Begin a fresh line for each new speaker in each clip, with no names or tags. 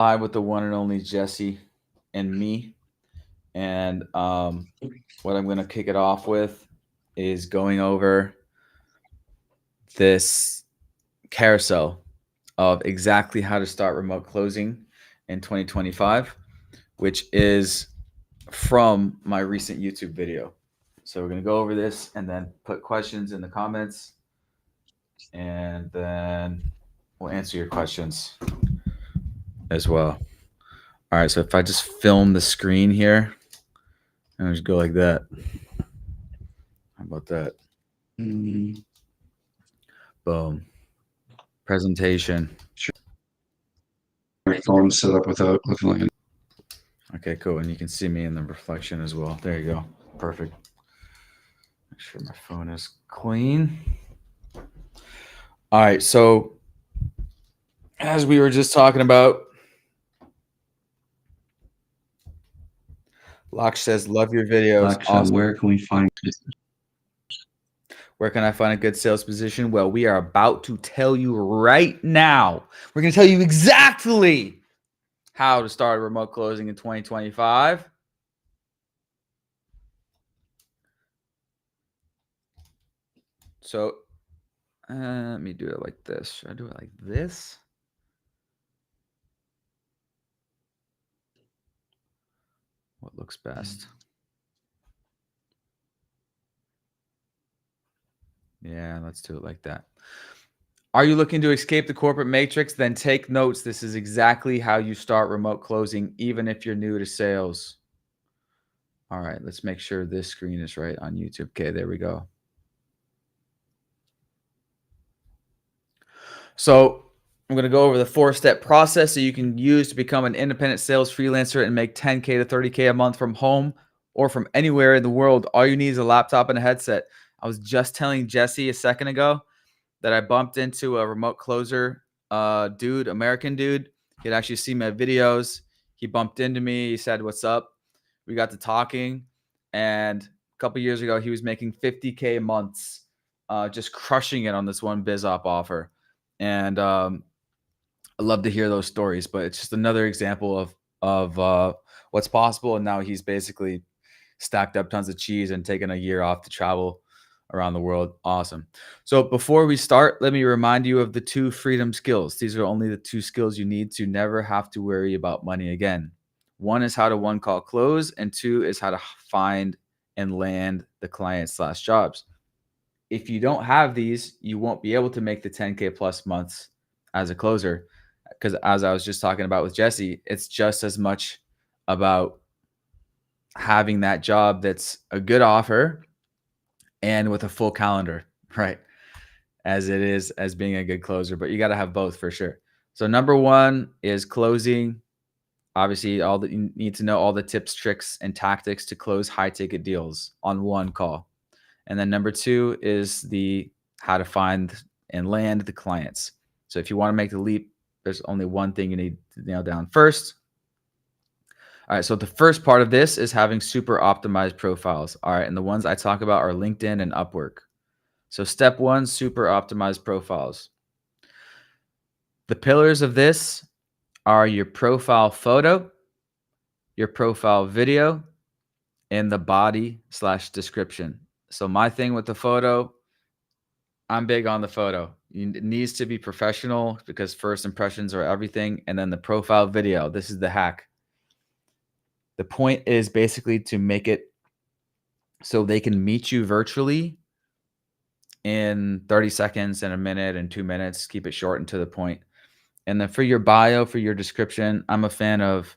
Live with the one and only Jesse and me. And what I'm going to kick it off with is going over this carousel of exactly how to start remote closing in 2025, which is from my recent YouTube video. So we're going to go over this and then put questions in the comments, and then we'll answer your questions as well. All right, so if I just film the screen here and just go like that. How about that? Boom. Presentation.
My phone set up without looking like it.
Okay, cool. And you can see me in the reflection as well. There you go. Perfect. Make sure my phone is clean. All right, so as we were just talking about, Laksh says, love your videos.
Laksh,
Awesome.
where can we find this?
Where can I find a good sales position? Well, we are about to tell you right now. We're going to tell you exactly how to start remote closing in 2025. So let me do it like this. Should I do it like this? What looks best? Yeah, let's do it like that. Are you looking to escape the corporate matrix? Then take notes. This is exactly how you start remote closing, even if you're new to sales. All right, let's make sure this screen is right on YouTube. Okay, there we go. So I'm going to go over the 4-step process that you can use to become an independent sales freelancer and make 10K to 30K a month from home or from anywhere in the world. All you need is a laptop and a headset. I was just telling Jesse a second ago that I bumped into a remote closer dude, American dude. He'd actually seen my videos. He bumped into me. He said, "What's up?" We got to talking. And a couple years ago, he was making 50K months, just crushing it on this one BizOp offer. And I love to hear those stories, but it's just another example of what's possible. And now he's basically stacked up tons of cheese and taken a year off to travel around the world. Awesome. So before we start, let me remind you of the 2 freedom skills. These are only the 2 skills you need to never have to worry about money again. 1 is how to one-call close, and 2 is how to find and land the client/jobs. If you don't have these, you won't be able to make the 10K plus months as a closer. Because as I was just talking about with Jesse, it's just as much about having that job that's a good offer and with a full calendar, right? As it is as being a good closer, but you got to have both for sure. So number 1 is closing. Obviously, you need to know all the tips, tricks, and tactics to close high ticket deals on one call. And then number 2 is the how to find and land the clients. So if you want to make the leap, there's only one thing you need to nail down first. All right, so the first part of this is having super optimized profiles. All right, and the ones I talk about are LinkedIn and Upwork. So step 1, super optimized profiles. The pillars of this are your profile photo, your profile video, and the body/description. So my thing with the photo, I'm big on the photo. It needs to be professional because first impressions are everything. And then the profile video, this is the hack. The point is basically to make it so they can meet you virtually in 30 seconds and a minute and 2 minutes. Keep it short and to the point. And then for your bio, for your description, I'm a fan of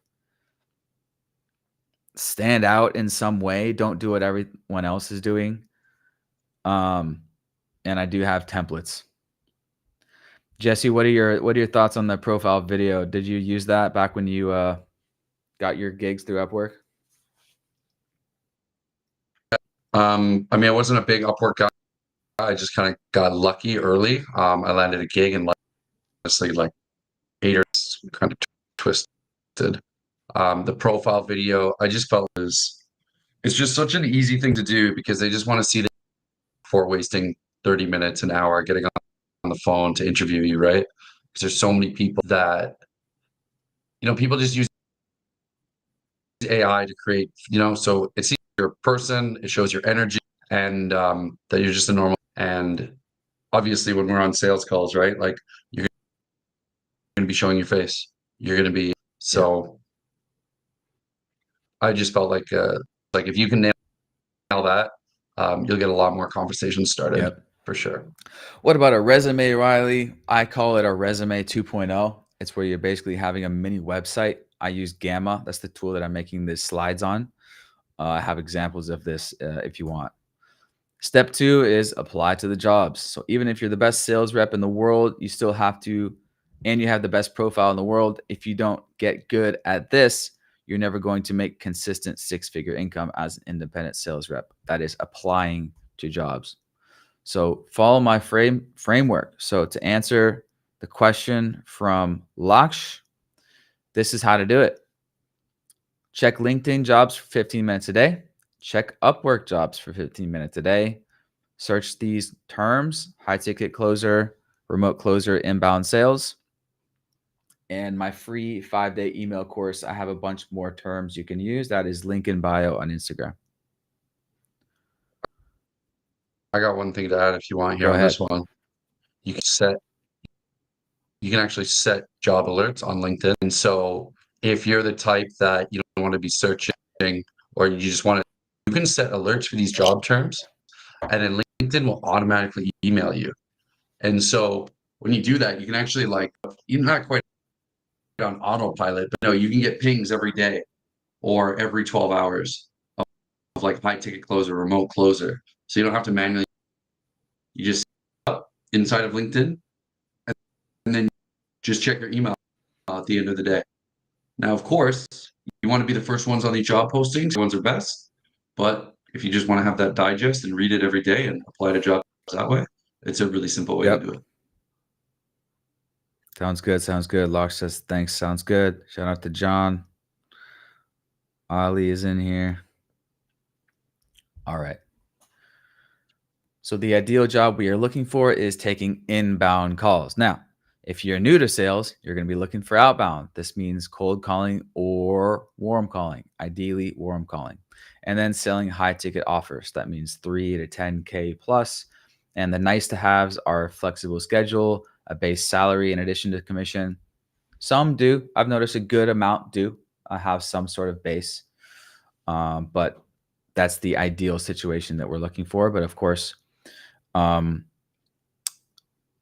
stand out in some way. Don't do what everyone else is doing. And I do have templates. Jesse, what are your thoughts on the profile video? Did you use that back when you got your gigs through Upwork?
I mean, I wasn't a big Upwork guy. I just kind of got lucky early. I landed a gig and honestly, like 8 or kind of twisted. The profile video, I just felt it's just such an easy thing to do because they just want to see that before wasting 30 minutes, an hour getting on the phone to interview you, right? Because there's so many people that people just use AI to create, so it sees your person, it shows your energy, and that you're just a normal. And obviously, when we're on sales calls, right, like you're going to be showing your face. You're going to be so. I just felt like if you can nail that, you'll get a lot more conversations started.
Yep.
For sure.
What about a resume, Riley? I call it a resume 2.0. It's where you're basically having a mini website. I use Gamma. That's the tool that I'm making these slides on. I have examples of this if you want. Step 2 is apply to the jobs. So even if you're the best sales rep in the world, you still have to, and you have the best profile in the world, if you don't get good at this, you're never going to make consistent six-figure income as an independent sales rep. That is applying to jobs. So follow my framework. So to answer the question from Laksh, this is how to do it. Check LinkedIn jobs for 15 minutes a day. Check Upwork jobs for 15 minutes a day. Search these terms: high ticket closer, remote closer, inbound sales. And my free 5-day email course, I have a bunch more terms you can use. That is link in bio on Instagram.
I got one thing to add if you want here
Go
on
ahead.
this one. You can actually set job alerts on LinkedIn. And so if you're the type that you don't want to be searching, or you just want to, you can set alerts for these job terms, and then LinkedIn will automatically email you. And so when you do that, you can actually, like, you're not quite on autopilot, but no, you can get pings every day or every 12 hours of like high ticket closer, remote closer. So you don't have to manually, you just up inside of LinkedIn, and then just check your email at the end of the day. Now, of course, you want to be the first ones on these job postings. The ones are best. But if you just want to have that digest and read it every day and apply to jobs that way, it's a really simple way to do it.
Sounds good. Sounds good. Laksh says, thanks. Sounds good. Shout out to John. Ali is in here. All right. So the ideal job we are looking for is taking inbound calls. Now, if you're new to sales, you're going to be looking for outbound. This means cold calling or warm calling, ideally warm calling, and then selling high ticket offers. That means 3 to 10K plus. And the nice to haves are flexible schedule, a base salary in addition to commission. Some do. I've noticed a good amount do have some sort of base, but that's the ideal situation that we're looking for. But of course,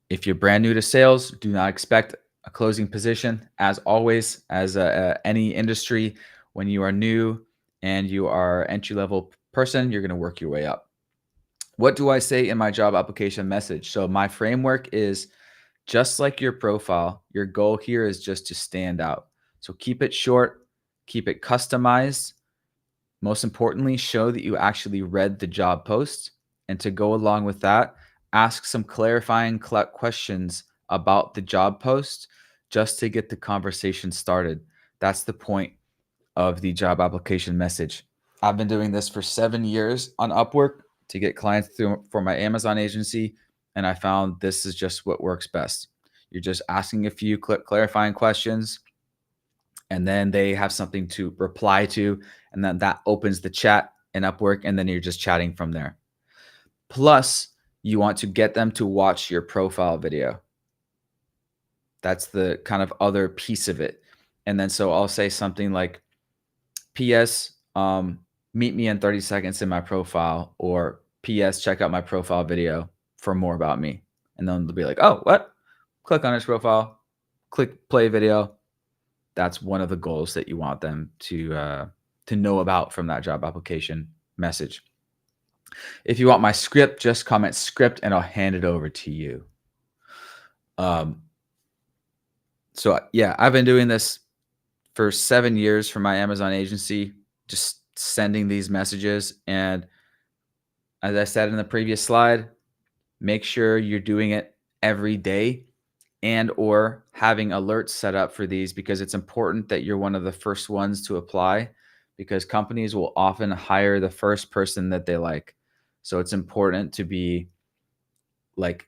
if you're brand new to sales, do not expect a closing position. As always, as any industry, when you are new and you are entry-level person, you're going to work your way up. What do I say in my job application message? So my framework is just like your profile. Your goal here is just to stand out. So keep it short, keep it customized. Most importantly, show that you actually read the job post. And to go along with that, ask some clarifying questions about the job post just to get the conversation started. That's the point of the job application message. I've been doing this for 7 years on Upwork to get clients through for my Amazon agency, and I found this is just what works best. You're just asking a few clarifying questions, and then they have something to reply to, and then that opens the chat in Upwork, and then you're just chatting from there. Plus, you want to get them to watch your profile video. That's the kind of other piece of it. And then so I'll say something like, PS, meet me in 30 seconds in my profile, or PS, check out my profile video for more about me. And then they'll be like, oh, what? Click on his profile, click play video. That's one of the goals that you want them to know about from that job application message. If you want my script, just comment script and I'll hand it over to you. So yeah, I've been doing this for 7 years for my Amazon agency, just sending these messages. And as I said in the previous slide, make sure you're doing it every day and or having alerts set up for these, because it's important that you're one of the first ones to apply, because companies will often hire the first person that they like. So it's important to be like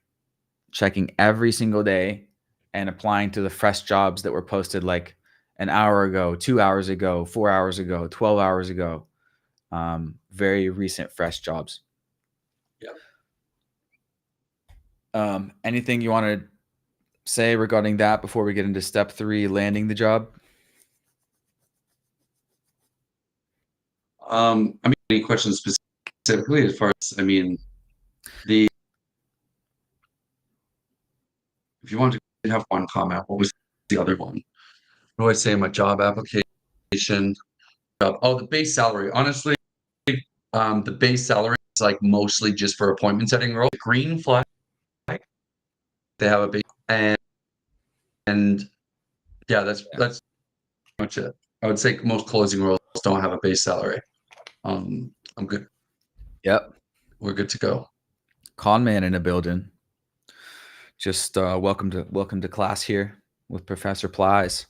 checking every single day and applying to the fresh jobs that were posted like an hour ago, 2 hours ago, 4 hours ago, 12 hours ago. Very recent, fresh jobs. Anything you want to say regarding that before we get into step 3, landing the job?
I mean, any questions specifically as far as, I mean, if you want to have one comment, what was the other one? What do I say in my job application? Oh, the base salary. Honestly, the base salary is like mostly just for appointment setting role. Green flag, they have a base, and yeah, that's much it. I would say most closing roles don't have a base salary. I'm good.
Yep.
We're good to go.
Con man in a building. Just welcome to class here with Professor Plies.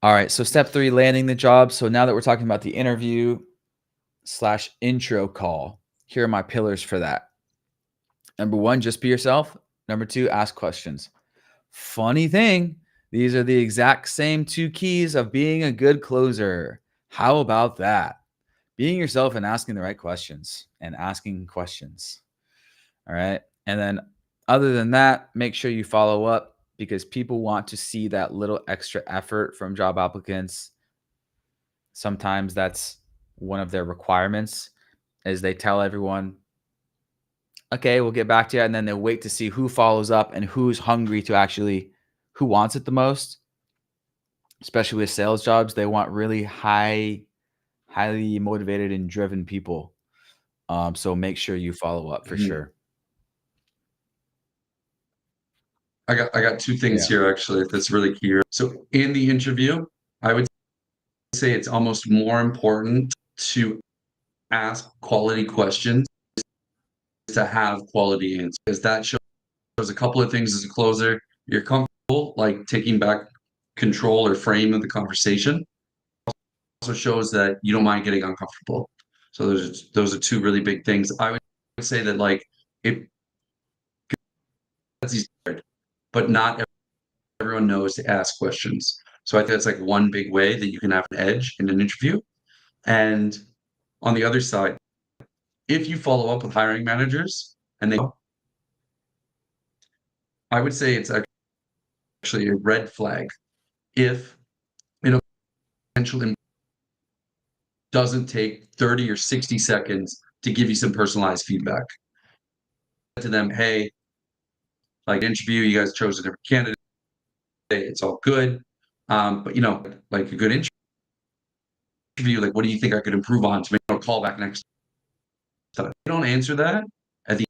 All right, so step 3, landing the job. So now that we're talking about the interview / intro call, here are my pillars for that. Number 1, just be yourself. Number 2, ask questions. Funny thing, these are the exact same 2 keys of being a good closer. How about that? Being yourself and asking the right questions and asking questions. All right. And then other than that, make sure you follow up because people want to see that little extra effort from job applicants. Sometimes that's one of their requirements is they tell everyone, okay, we'll get back to you. And then they wait to see who follows up and who's hungry to actually, who wants it the most. Especially with sales jobs, they want really highly motivated and driven people. So make sure you follow up for sure.
I got 2 things here actually that's really key. So in the interview, I would say it's almost more important to ask quality questions to have quality answers, because that shows a couple of things as a closer. You're comfortable, like taking back control or frame of the conversation. Also shows that you don't mind getting uncomfortable. So those are 2 really big things. I would say that like it, but not everyone knows to ask questions. So I think that's like one big way that you can have an edge in an interview. And on the other side, if you follow up with hiring managers and they, I would say it's actually a red flag if a potential doesn't take 30 or 60 seconds to give you some personalized feedback to them. Hey, like interview, you guys chose a different candidate. It's all good. But like a good interview, like what do you think I could improve on to make a call back next time? If you don't answer that at the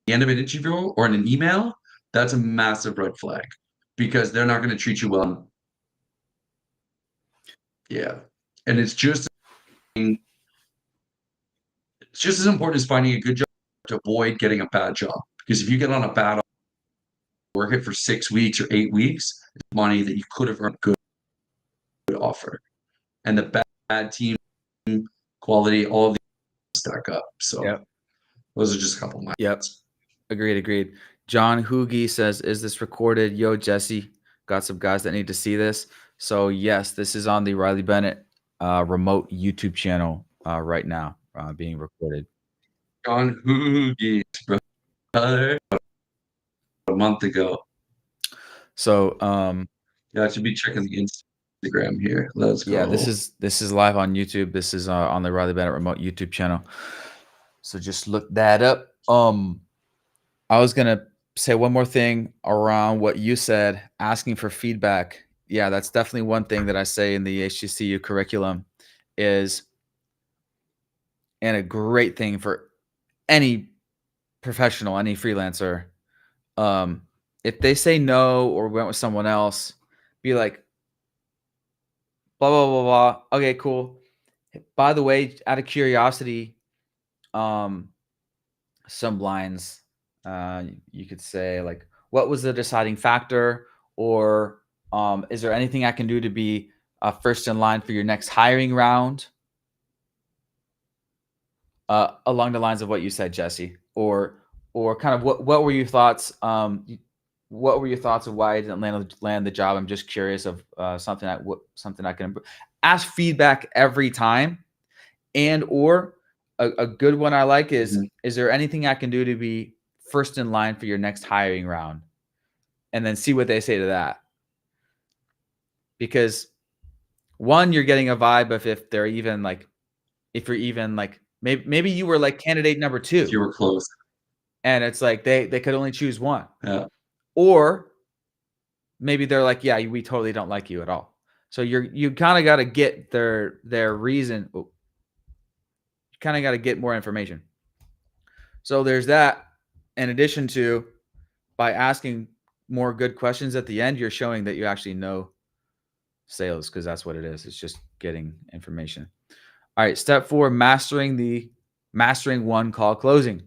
end of an interview or in an email, that's a massive red flag because they're not going to treat you well. Yeah. And it's just as important as finding a good job to avoid getting a bad job. Because if you get on a bad work it for 6 weeks or 8 weeks, it's money that you could have earned good offer. And the bad team quality, all of these stack up. So those are just a couple of my
Agreed. John Hoogie says, is this recorded? Yo, Jesse, got some guys that need to see this. So yes, this is on the Riley Bennett remote YouTube channel right now, being recorded.
John Hoogie, brother, a month ago.
So
yeah, I should be checking the Instagram here. Let's go.
Yeah, this is live on YouTube. This is on the Riley Bennett remote YouTube channel. So just look that up. I was gonna say one more thing around what you said, asking for feedback. Yeah, that's definitely one thing that I say in the HGCU curriculum is, and a great thing for any professional, any freelancer. If they say no or went with someone else, be like, blah, blah, blah, blah. Okay, cool. By the way, out of curiosity, some lines, you could say like, what was the deciding factor? Or is there anything I can do to be first in line for your next hiring round? Along the lines of what you said, Jesse, or kind of what were your thoughts? what were your thoughts of why I didn't land the job? I'm just curious of something I can improve. Ask feedback every time, and or a good one I like is there anything I can do to be first in line for your next hiring round? And then see what they say to that. Because one, you're getting a vibe of if they're even like, if you're even like, maybe you were like candidate number 2.
If you were close.
And it's like they could only choose one.
Yeah.
Or maybe they're like, yeah, we totally don't like you at all. So you kind of got to get their reason. You kind of got to get more information. So there's that. In addition to, by asking more good questions at the end, you're showing that you actually know sales, because that's what it is. It's just getting information. All right, step 4, mastering one call closing.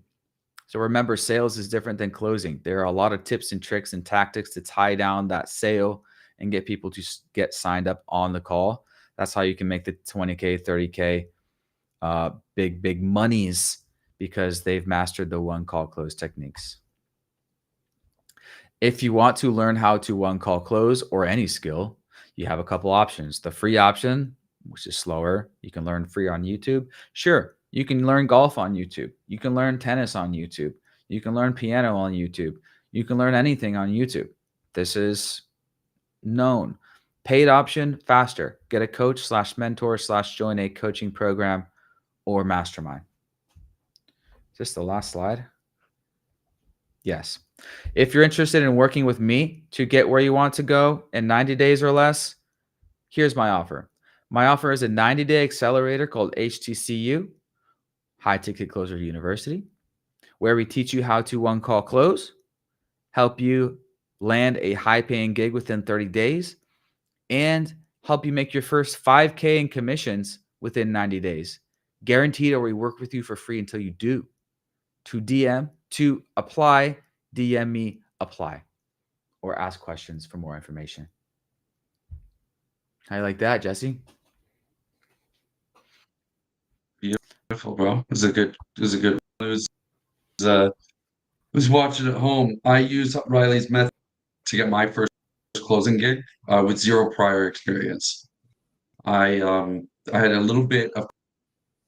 So remember, sales is different than closing. There are a lot of tips and tricks and tactics to tie down that sale and get people to get signed up on the call. That's how you can make the 20K, 30K big monies, because they've mastered the one call close techniques. If you want to learn how to one call close or any skill, you have a couple options. The free option, which is slower. You can learn free on YouTube. Sure, you can learn golf on YouTube. You can learn tennis on YouTube. You can learn piano on YouTube. You can learn anything on YouTube. This is known. Paid option, faster. Get a coach / mentor / join a coaching program or mastermind. Is this the last slide? Yes. If you're interested in working with me to get where you want to go in 90 days or less, here's my offer. My offer is a 90-day accelerator called HTCU, High Ticket Closer University, where we teach you how to one call close, help you land a high-paying gig within 30 days, and help you make your first 5K in commissions within 90 days. Guaranteed, or we work with you for free until you do. To apply, DM me, apply, or ask questions for more information. How you like that, Jesse?
Beautiful, bro. It was a good. I was watching at home. I used Riley's method to get my first closing gig with zero prior experience. I had a little bit of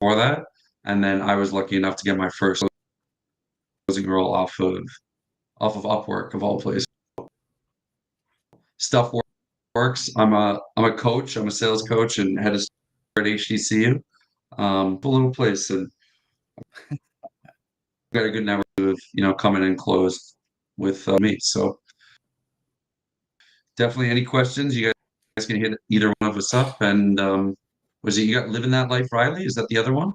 for that, and then I was lucky enough to get my first closing role off of Upwork, of all places. Stuff works. I'm a coach. I'm a sales coach and head of at HTCU. A little place, and got a good network of coming in closed with me. So definitely, any questions, you guys can hit either one of us up. And was it you got Living That Life, Riley? Is that the other one?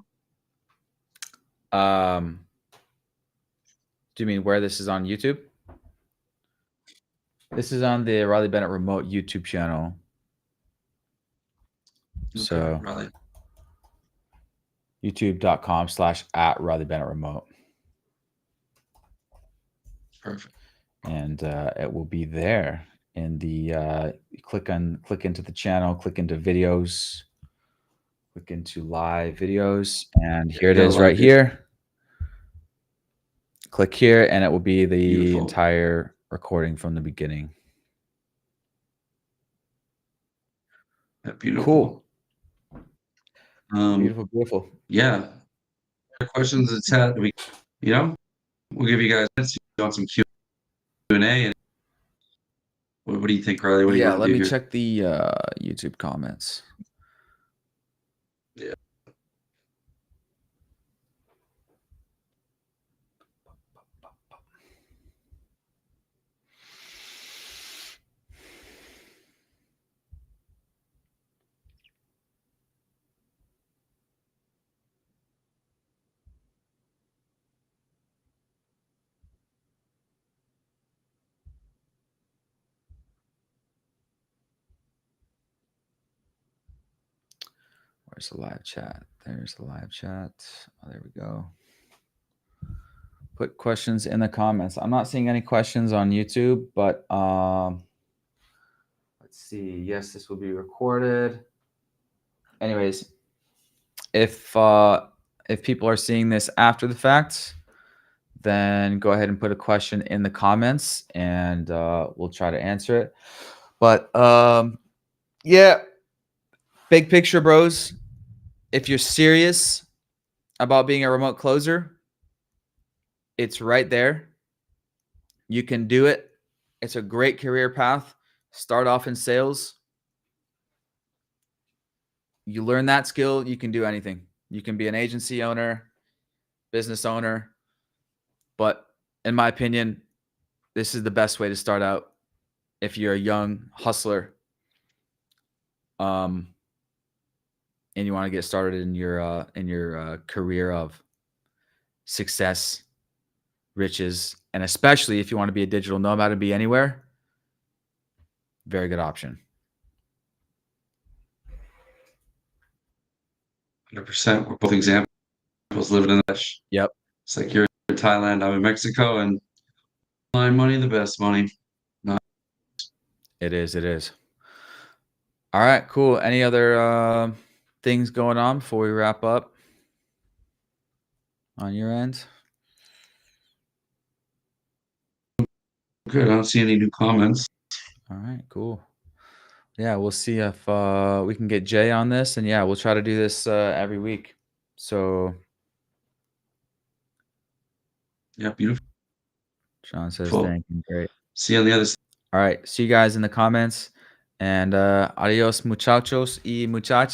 Do you mean where this is on YouTube? This is on the Riley Bennett Remote YouTube channel.
Okay,
so
Riley.
youtube.com/@Riley Bennett Remote.
Perfect.
And it will be there in the click into the channel, click into videos, click into live videos, and here it is right here. Click here and it will be the
Beautiful.
entire recording from the beginning.
Beautiful.
Cool. Beautiful.
Yeah. Questions in the chat. We'll give you guys on some Q&A. And what do you think, Riley? What do you want to do here?
Let me check the YouTube comments.
Yeah.
Where's the live chat? There's the live chat. Oh, there we go. Put questions in the comments. I'm not seeing any questions on YouTube, but let's see. Yes, this will be recorded. Anyways, if people are seeing this after the fact, then go ahead and put a question in the comments and we'll try to answer it. But yeah, big picture, bros. If you're serious about being a remote closer, it's right there. You can do it. It's a great career path. Start off in sales. You learn that skill, you can do anything. You can be an agency owner, business owner. But in my opinion, this is the best way to start out if you're a young hustler and you want to get started in your career of success, riches, and especially if you want to be a digital nomad and be anywhere. Very good option.
100%. We're both examples living in the flesh.
Yep.
It's like you're in Thailand, I'm in Mexico, and online money, the best money.
It is. It is. All right, cool. Any other things going on before we wrap up on your end?
Good. I don't see any new comments.
All right, cool. Yeah, we'll see if we can get Jay on this, and yeah, we'll try to do this every week. So
Yeah, beautiful.
Sean says,
Cool.
thank you. Great.
See you on the other side.
All right, see you guys in the comments, and adios muchachos y muchachas.